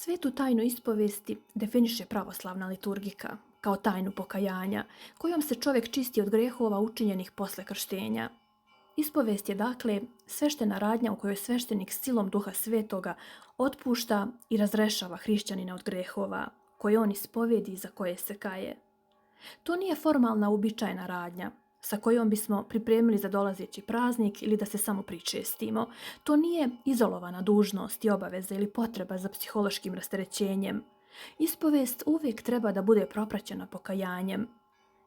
Svetu tajnu ispovesti definiše pravoslavna liturgika kao tajnu pokajanja, kojom se čovjek čisti od grehova učinjenih posle krštenja. Ispovest je dakle sveštena radnja u kojoj sveštenik silom Duha Svetoga otpušta i razrešava hrišćanina od grehova, koje on ispovedi i za koje se kaje. To nije formalna uobičajena radnja, sa kojom bismo pripremili za dolazeći praznik ili da se samo pričestimo. To nije izolovana dužnost i obaveza ili potreba za psihološkim rasterećenjem. Ispovest uvijek treba da bude propraćena pokajanjem.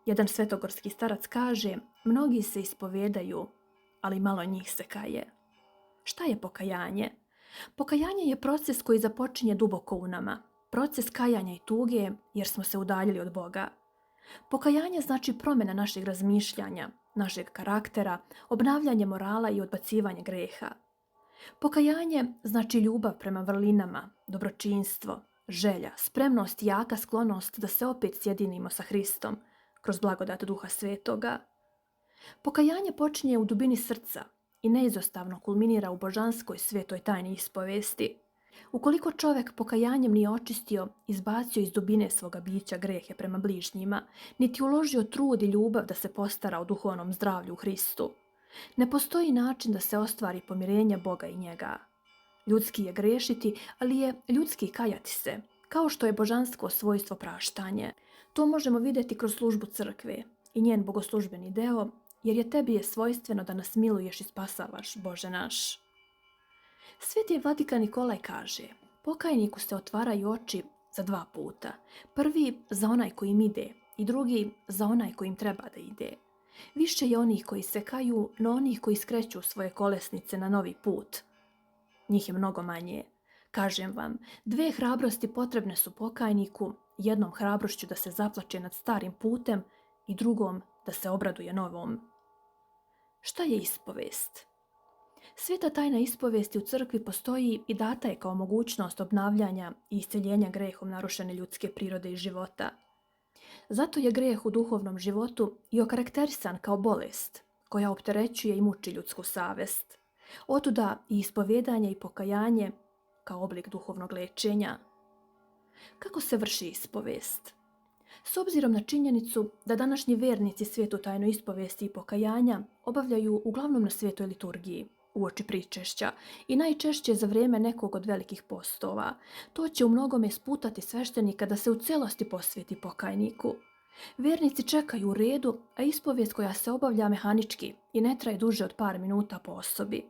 Jedan svetogorski starac kaže, mnogi se ispovedaju, ali malo njih se kaje. Šta je pokajanje? Pokajanje je proces koji započinje duboko u nama, proces kajanja i tuge jer smo se udaljili od Boga. Pokajanje znači promjena našeg razmišljanja, našeg karaktera, obnavljanje morala i odbacivanje greha. Pokajanje znači ljubav prema vrlinama, dobročinstvo, želja, spremnost i jaka sklonost da se opet sjedinimo sa Hristom kroz blagodat Duha Svetoga. Pokajanje počinje u dubini srca i neizostavno kulminira u božanskoj svetoj tajni ispovesti. Ukoliko čovjek pokajanjem nije očistio, izbacio iz dubine svoga bića grehe prema bližnjima, niti uložio trud i ljubav da se postara o duhovnom zdravlju u Hristu, ne postoji način da se ostvari pomirenje Boga i njega. Ljudski je grešiti, ali je ljudski kajati se, kao što je božansko svojstvo praštanje. To možemo vidjeti kroz službu crkve i njen bogoslužbeni deo, jer je tebi je svojstveno da nas miluješ i spasavaš, Bože naš. Sveti Vatikan Nikolaj kaže, pokajniku se otvaraju oči za 2 puta. Prvi za onaj koji im ide i drugi za onaj koji im treba da ide. Više je onih koji se kaju, no onih koji skreću svoje kolesnice na novi put. Njih je mnogo manje. Kažem vam, 2 hrabrosti potrebne su pokajniku, jednom hrabrošću da se zaplače nad starim putem i drugom da se obraduje novom. Šta je ispovest? Sveta tajna ispovesti u crkvi postoji i data je kao mogućnost obnavljanja i isceljenja grehom narušene ljudske prirode i života. Zato je greh u duhovnom životu i okarakterisan kao bolest koja opterećuje i muči ljudsku savest. Otuda i ispovedanje i pokajanje kao oblik duhovnog lečenja. Kako se vrši ispovest? S obzirom na činjenicu da današnji vernici svetu tajnu ispovesti i pokajanja obavljaju uglavnom na svetoj liturgiji, uoči pričešća i najčešće za vrijeme nekog od velikih postova, to će u mnogome sputati sveštenika da se u celosti posveti pokajniku. Vernici čekaju u redu, a ispovest koja se obavlja mehanički i ne traje duže od par minuta po osobi.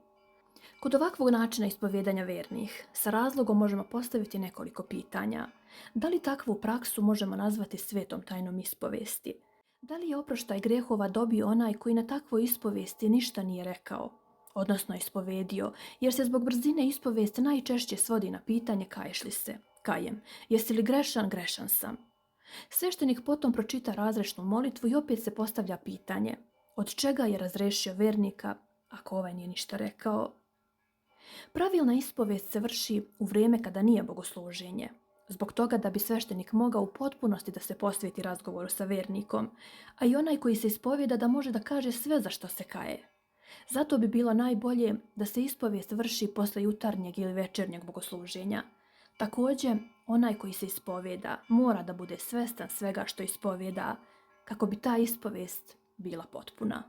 Kod ovakvog načina ispovedanja vernih, sa razlogom možemo postaviti nekoliko pitanja. Da li takvu praksu možemo nazvati svetom tajnom ispovesti? Da li je oproštaj grehova dobio onaj koji na takvoj ispovesti ništa nije rekao, odnosno ispovedio, jer se zbog brzine ispovesti najčešće svodi na pitanje kaješ li se? Kajem. Jesi li grešan? Grešan sam. Sveštenik potom pročita razrešnu molitvu i opet se postavlja pitanje od čega je razrešio vernika ako ovaj nije ništa rekao. Pravilna ispovest se vrši u vrijeme kada nije bogosluženje, zbog toga da bi sveštenik mogao u potpunosti da se posveti razgovoru sa vernikom, a i onaj koji se ispovjeda da može da kaže sve za što se kaje. Zato bi bilo najbolje da se ispovest vrši posle jutarnjeg ili večernjeg bogosluženja. Također, onaj koji se ispovjeda mora da bude svestan svega što ispovjeda kako bi ta ispovest bila potpuna.